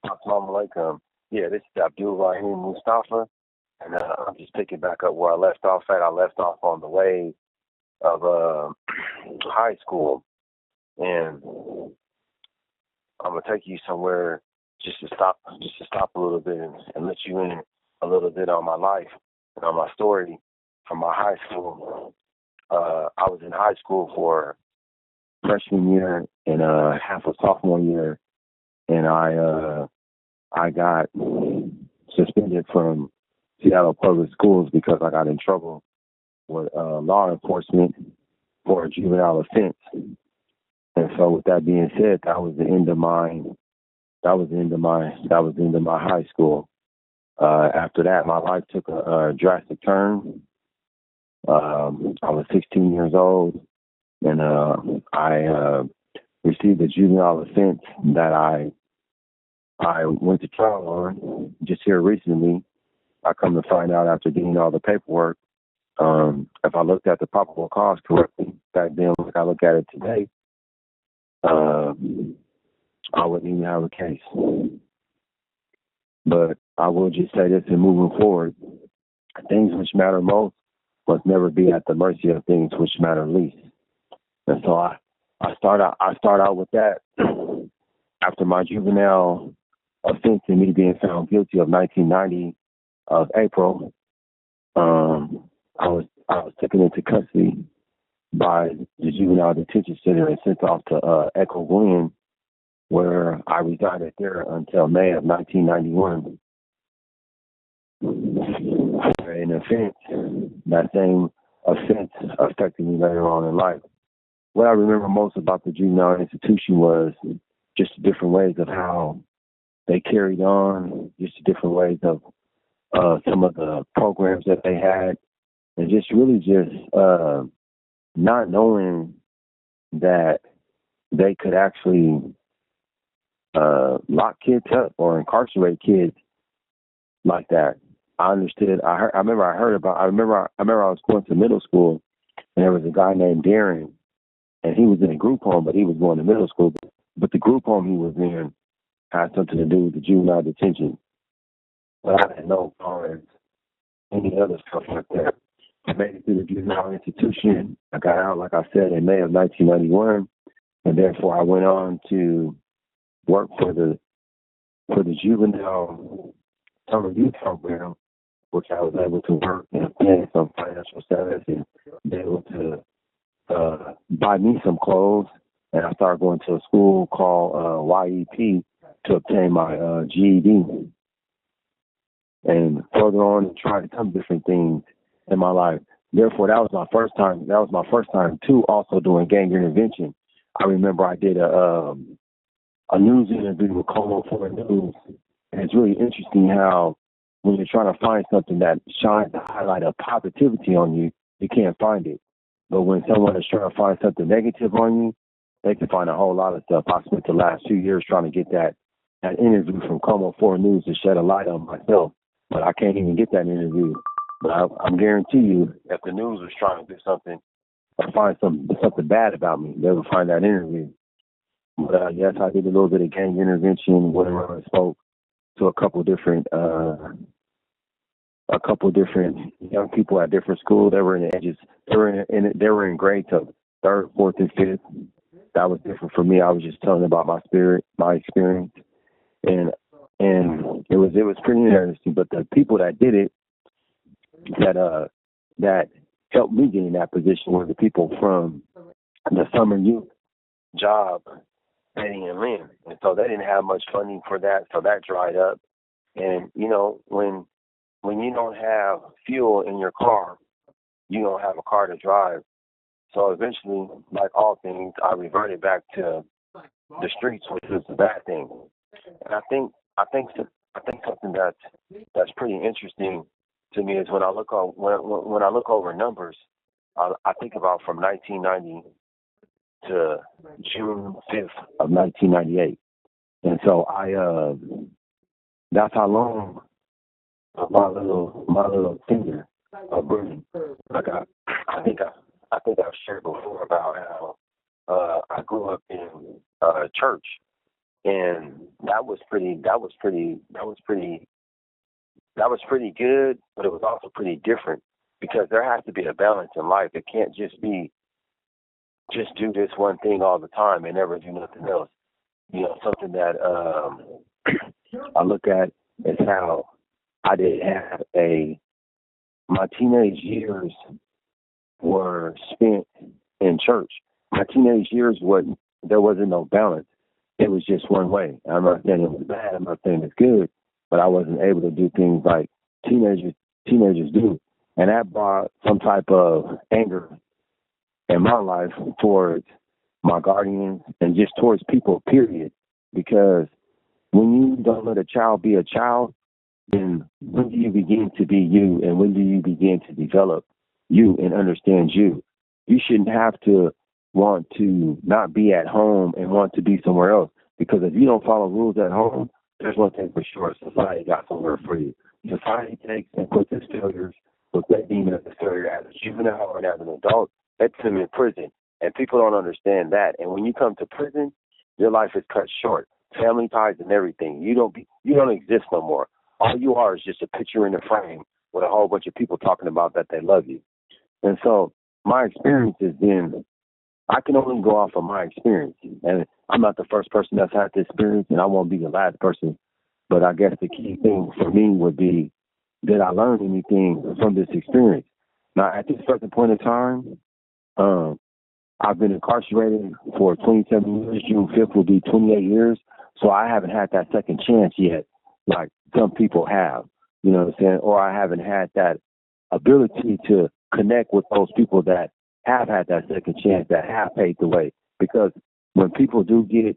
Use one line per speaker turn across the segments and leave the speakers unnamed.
Assalamu alaikum. Yeah, this is Abdul Rahim Mustafa, and I'm just picking back up where I left off at. I left off on the way of high school, and I'm gonna take you somewhere just to stop a little bit and let you in a little bit on my life and on my story from my high school. I was in high school for freshman year and half of sophomore year, and I got suspended from Seattle Public Schools because I got in trouble with law enforcement for a juvenile offense. And so, with that being said, that was the end of my high school. After that, my life took a drastic turn. I was 16 years old, and I received a juvenile offense that I went to trial on just here recently. I come to find out after getting all the paperwork, if I looked at the probable cause correctly back then, like I look at it today, I wouldn't even have a case. But I will just say this in moving forward, things which matter most must never be at the mercy of things which matter least. And so I start out with that. After my juvenile offense and me being found guilty of 1990 of April, I was taken into custody by the juvenile detention center and sent off to Echo Glen, where I resided there until May of 1991. An offense, that same offense affected me later on in life. What I remember most about the juvenile institution was just the different ways of how they carried on, just the different ways of some of the programs that they had, and just really not knowing that they could actually lock kids up or incarcerate kids like that. I understood. I remember I was going to middle school, and there was a guy named Darren, and he was in a group home, but he was going to middle school. But the group home he was in had something to do with the juvenile detention. But I didn't know as far as any other stuff like that. I made it through the juvenile institution. I got out, like I said, in May of 1991, and therefore I went on to work for the juvenile summer youth program, which I was able to work and obtain some financial status and be able to buy me some clothes. And I started going to a school called YEP to obtain my GED. And further on, and tried some different things in my life. Therefore, that was my first time. That was my first time too. Also doing gang intervention. I remember I did a news interview with Como 4 News, and it's really interesting how when you're trying to find something that shines the highlight of positivity on you, you can't find it. But when someone is trying to find something negative on you, they can find a whole lot of stuff. I spent the last 2 years trying to get that interview from Como 4 News to shed a light on myself, but I can't even get that interview. But I'm guarantee you, if the news was trying to do something or find something bad about me, they would find that interview. But yes, I did a little bit of gang intervention where I spoke to a couple different young people at different schools. They were in the ages. They were in grades of 3rd, 4th, and 5th. That was different for me. I was just telling about my experience, and it was pretty interesting. But the people that did it, that helped me get in that position, were the people from the summer youth job, Betty and Lynn. And so they didn't have much funding for that, so that dried up. And when you don't have fuel in your car, you don't have a car to drive. So eventually, like all things, I reverted back to the streets, which was a bad thing. And I think something that's pretty interesting to me is when I look over numbers, I think about from 1990 to June 5th of 1998, and so that's how long my little finger of burning. Like I think I've shared before about how I grew up in church, and that was pretty good, but it was also pretty different because there has to be a balance in life. It can't just be just do this one thing all the time and never do nothing else. Something that I look at is how I did have my teenage years were spent in church. My teenage years there wasn't no balance. It was just one way. I'm not saying it was bad. I'm not saying it's good, but I wasn't able to do things like teenagers do, and that brought some type of anger in my life towards my guardians and just towards people. Period. Because when you don't let a child be a child, then when do you begin to be you, and when do you begin to develop you and understand you? You shouldn't have to want to not be at home and want to be somewhere else. Because if you don't follow rules at home, there's one thing for sure: society got somewhere for you. Society takes and puts its failures, what they deem as a failure as a juvenile and as an adult, they put them in prison. And people don't understand that. And when you come to prison, your life is cut short. Family ties and everything. You don't exist no more. All you are is just a picture in a frame with a whole bunch of people talking about that they love you. And so my experience has been, I can only go off of my experience. And I'm not the first person that's had this experience, and I won't be the last person. But I guess the key thing for me would be, did I learn anything from this experience? Now, at this certain point in time, I've been incarcerated for 27 years. June 5th will be 28 years. So I haven't had that second chance yet, like some people have, you know what I'm saying? Or I haven't had that ability to connect with those people that have had that second chance, that have paid the way. Because when people do get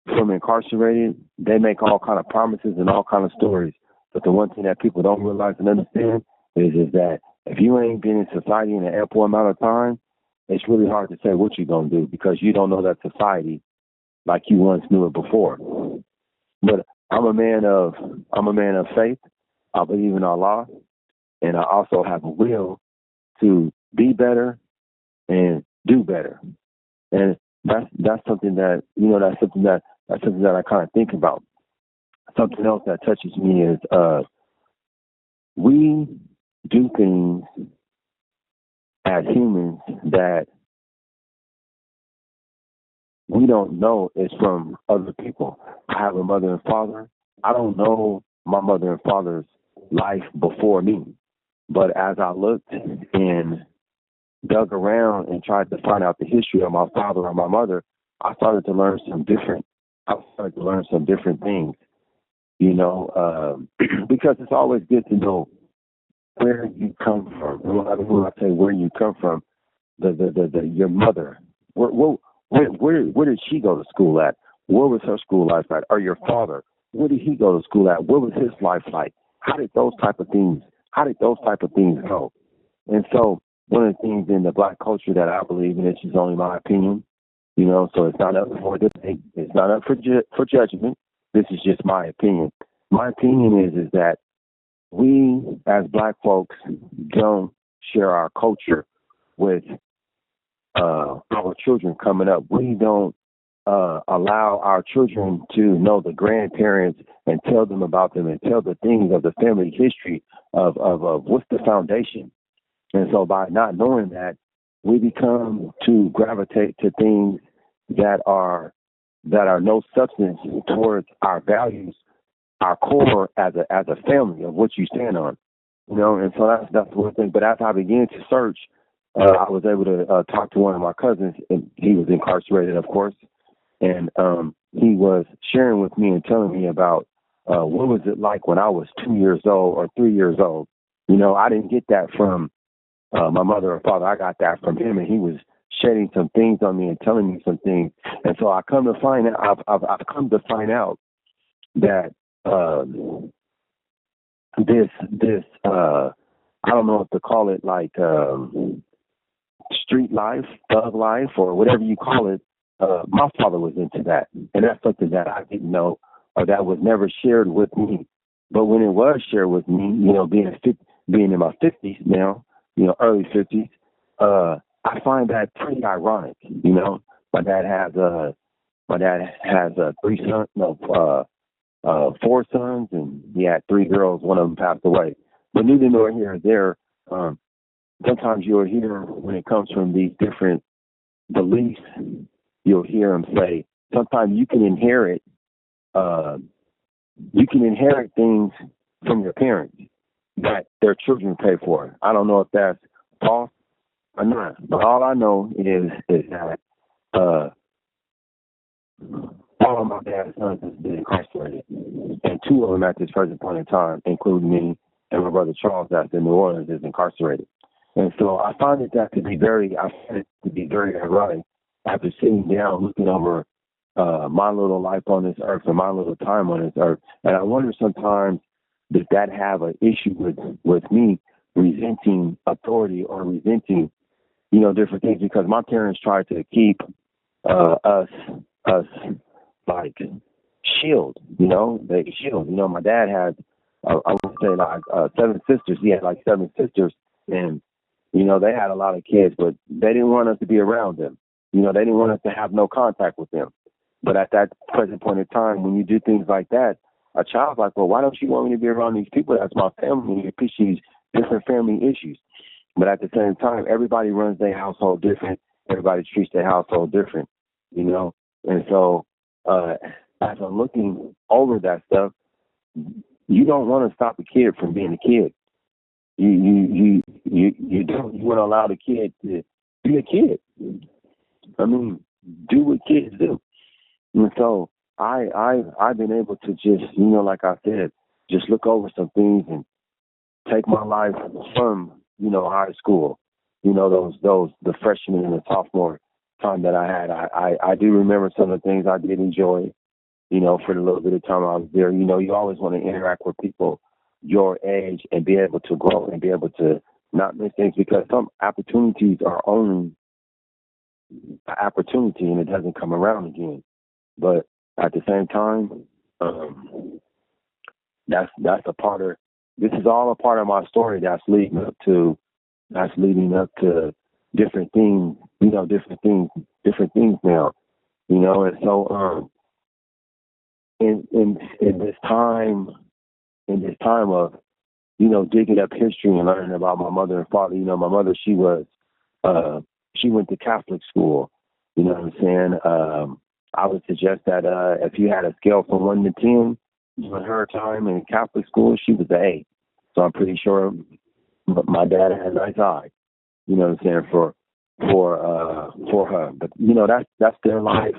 from incarcerated, they make all kind of promises and all kind of stories. But the one thing that people don't realize and understand is that if you ain't been in society in an ample amount of time, it's really hard to say what you're going to do because you don't know that society like you once knew it before. But I'm a man of faith. I believe in Allah, and I also have a will to be better and do better. And that's something that that's something that I kind of think about. Something else that touches me is we do things as humans that we don't know is from other people. I have a mother and father. I don't know my mother and father's life before me. But as I looked and dug around and tried to find out the history of my father or my mother, I started to learn some different things, because it's always good to know where you come from. When I say where you come from, your mother, where did she go to school at? Where was her school life like? Or your father, where did he go to school at? What was his life like? How did those type of things go? And so one of the things in the black culture that I believe in, it's just only my opinion, so it's not up for debate. It's not up for judgment. This is just my opinion. My opinion is that we as black folks don't share our culture with our children coming up. We don't allow our children to know the grandparents and tell them about them and tell the things of the family history of what's the foundation. And so by not knowing that, we become to gravitate to things that are no substance towards our values, our core as a family of what you stand on, and so that's one thing. But as I began to search, I was able to talk to one of my cousins, and he was incarcerated, of course, and he was sharing with me and telling me about what was it like when I was 2 years old or 3 years old. I didn't get that from my mother or father. I got that from him, and he was shedding some things on me and telling me some things. And so I've come to find out that this I don't know if to call it like street life, thug life, or whatever you call it. My father was into that, and that's something that I didn't know or that was never shared with me. But when it was shared with me, being in my 50s now, early 50s, I find that pretty ironic. My dad has My dad has four sons, and he had three girls. One of them passed away. But neither nor here or there. Um, Sometimes you'll hear when it comes from these different beliefs, you'll hear them say sometimes uh, you can inherit things from your parents that their children pay for. I don't know if that's false or not, but all I know is that uh, all of my dad's sons have been incarcerated, and two of them at this present point in time, including me and my brother Charles, that's in New Orleans, is incarcerated. And so I find it to be very ironic after sitting down, looking over my little life on this earth and my little time on this earth, and I wonder sometimes does that have an issue with me resenting authority or resenting different things because my parents tried to keep us like they shield. My dad had I would say like seven sisters. He had like seven sisters, and they had a lot of kids, but they didn't want us to be around them. They didn't want us to have no contact with them. But at that present point in time, when you do things like that, a child's like, well, why don't you want me to be around these people? That's my family. You appreciate different family issues. But at the same time, everybody runs their household different. Everybody treats their household different, And so as I'm looking over that stuff, you don't want to stop a kid from being a kid. You don't. You want to allow the kid to be a kid. I mean, do what kids do. And so I've been able to just, like I said, just look over some things and take my life from, high school, the freshman and the sophomore time that I had. I do remember some of the things I did enjoy, for the little bit of time I was there. You always want to interact with people your age and be able to grow and be able to not miss things because some opportunities are only an opportunity and it doesn't come around again. But at the same time, that's a part of this is all a part of my story that's leading up to different things, different things now, and so in this time of digging up history and learning about my mother and father. My mother, she went to Catholic school. You know what I'm saying? I would suggest that if you had a scale from 1 to 10, in her time in Catholic school, she was an 8. So I'm pretty sure my dad had a nice eye. You know what I'm saying for her. But that's their life.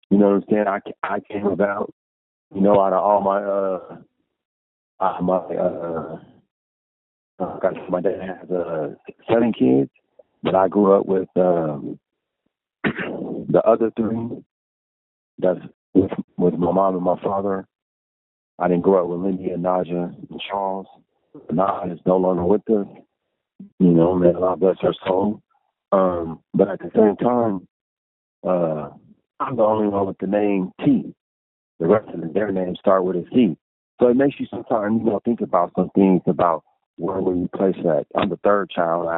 You know what I'm saying? I came about. Out of all my dad has 7 kids, but I grew up with the other 3. That's with my mom and my father. I didn't grow up with Lindy and Naja and Charles. Naja is no longer with us. May Allah bless her soul. But at the same time, I'm the only one with the name T. The rest of their names start with a C. So it makes you sometimes, think about some things about where will you place that. I'm the 3rd child. I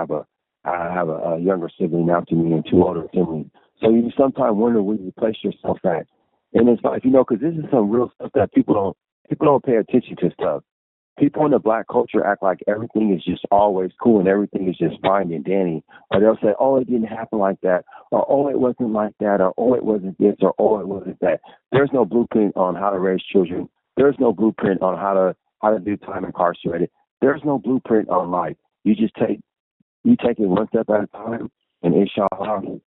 have a younger sibling after me and 2 older siblings. So you sometimes wonder where you place yourself at. And it's like, because this is some real stuff that people don't pay attention to stuff. People in the black culture act like everything is just always cool and everything is just fine and dandy. Or they'll say, oh, it didn't happen like that. Or, oh, it wasn't like that. Or, oh, it wasn't this. Or, oh, it wasn't that. There's no blueprint on how to raise children. There's no blueprint on how to do time incarcerated. There's no blueprint on life. You just take it one step at a time, and inshallah,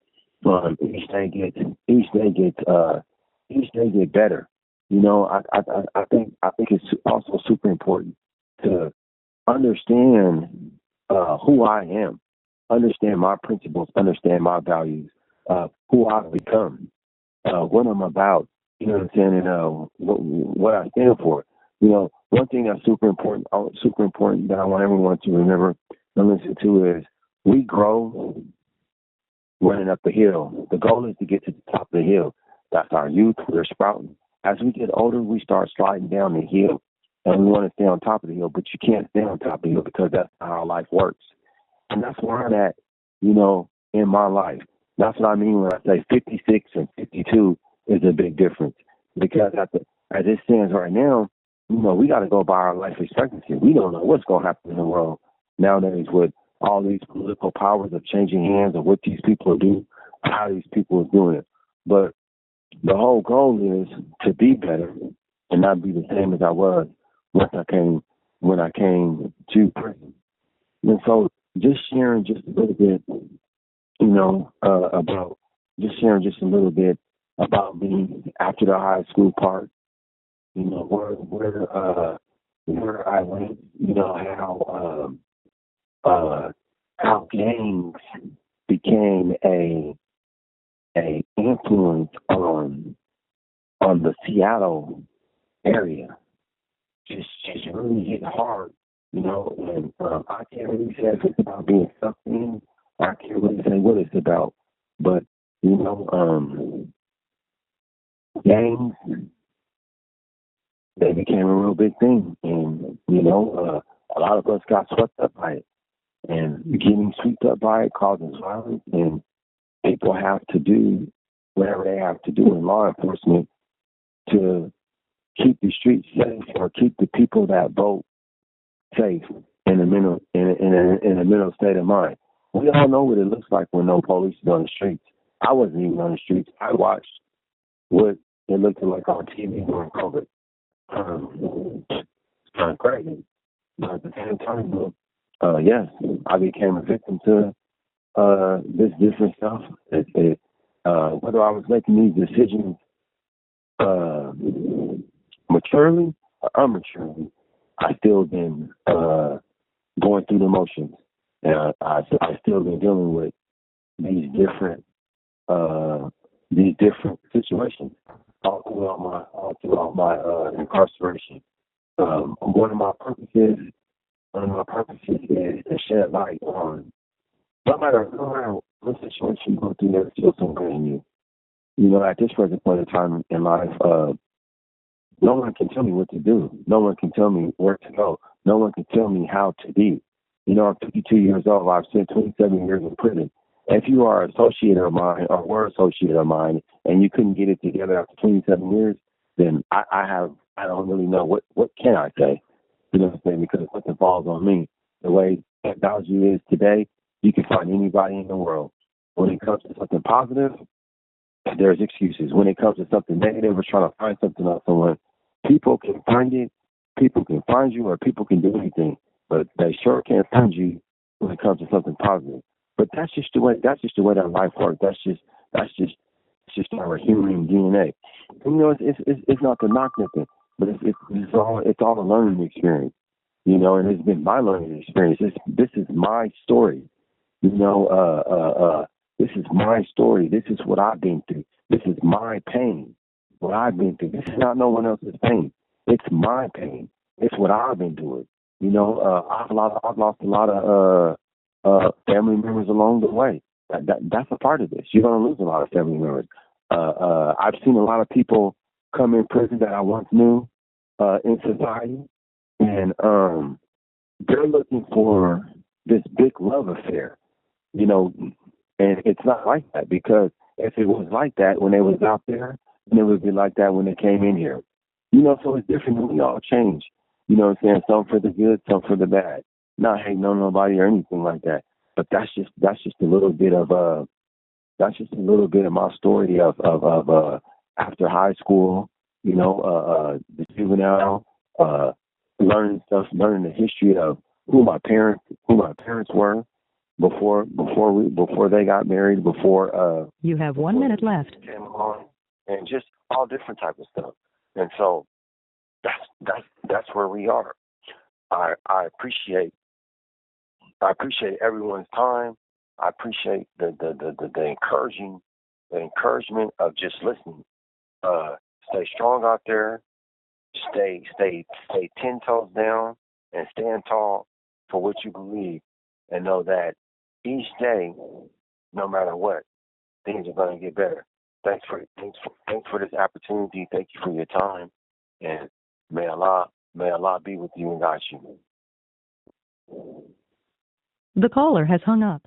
each day get better. I think it's also super important to understand who I am, understand my principles, understand my values, who I've become, what I'm about. You know what I'm saying, and what I stand for. One thing that's super important that I want everyone to remember and listen to is we grow running up the hill. The goal is to get to the top of the hill. That's our youth. We're sprouting. As we get older, we start sliding down the hill, and we want to stay on top of the hill, but you can't stay on top of the hill because that's not how life works. And that's where I'm at, in my life. That's what I mean when I say 56 and 52. is a big difference. Because as it stands right now, we got to go by our life expectancy. We don't know what's going to happen in the world nowadays with all these political powers of changing hands of what these people do, how these people are doing it. But the whole goal is to be better and not be the same as I was when I came to prison. And so just sharing just a little bit, about just sharing just a little bit about me after the high school part, where I went, how gangs became a influence on the Seattle area. Just really hit hard, and I can't really say if it's about being sucked in. I can't really say what it's about, but gangs, they became a real big thing, and a lot of us got swept up by it, and getting swept up by it causes violence, and people have to do whatever they have to do in law enforcement to keep the streets safe or keep the people that vote safe in a mental state of mind. We all know what it looks like when no police is on the streets. I wasn't even on the streets. I watched what it looked like on TV during COVID. It's kind of crazy. But at the same time, yes, I became a victim to this different stuff. Whether I was making these decisions maturely or immaturely, I still been going through the motions, and I still been dealing with these different situations all throughout my incarceration. One of my purposes is to shed light on no matter what situation you go through, there's still something in you. At this present point in time in life, no one can tell me what to do. No one can tell me where to go. No one can tell me how to be. I'm 52 years old. I've spent 27 years in prison. If you are an associate of mine or were an associate of mine and you couldn't get it together after 27 years, then I don't really know what can I say. You know what I'm saying? Because nothing falls on me. The way technology is today, you can find anybody in the world. When it comes to something positive, there's excuses. When it comes to something negative or trying to find something on someone, people can find it, people can find you, or people can do anything, but they sure can't find you when it comes to something positive. But that's just the way that life works. That's just our human DNA. It's not to knock nothing, but it's all a learning experience. And it's been my learning experience. This is my story. This is my story. This is what I've been through. This is my pain. What I've been through. This is not no one else's pain. It's my pain. It's what I've been doing. I've lost a lot of family members along the way. That's a part of this. You're going to lose a lot of family members. I've seen a lot of people come in prison that I once knew in society, and they're looking for this big love affair. And it's not like that, because if it was like that when they was out there, then it would be like that when they came in here. So it's different, and we all change. What I'm saying? Some for the good, some for the bad. Not hating on nobody or anything like that. But that's just a little bit of my story of after high school. The juvenile, learning the history of who my parents were before they got married, before
you have 1 minute left,
came along, and just all different type of stuff. And so that's where we are. I appreciate everyone's time. I appreciate the encouragement of just listening. Stay strong out there. Stay 10 toes down and stand tall for what you believe, and know that each day, no matter what, things are going to get better. Thanks for this opportunity. Thank you for your time, and may Allah be with you and guide you.
The caller has hung up.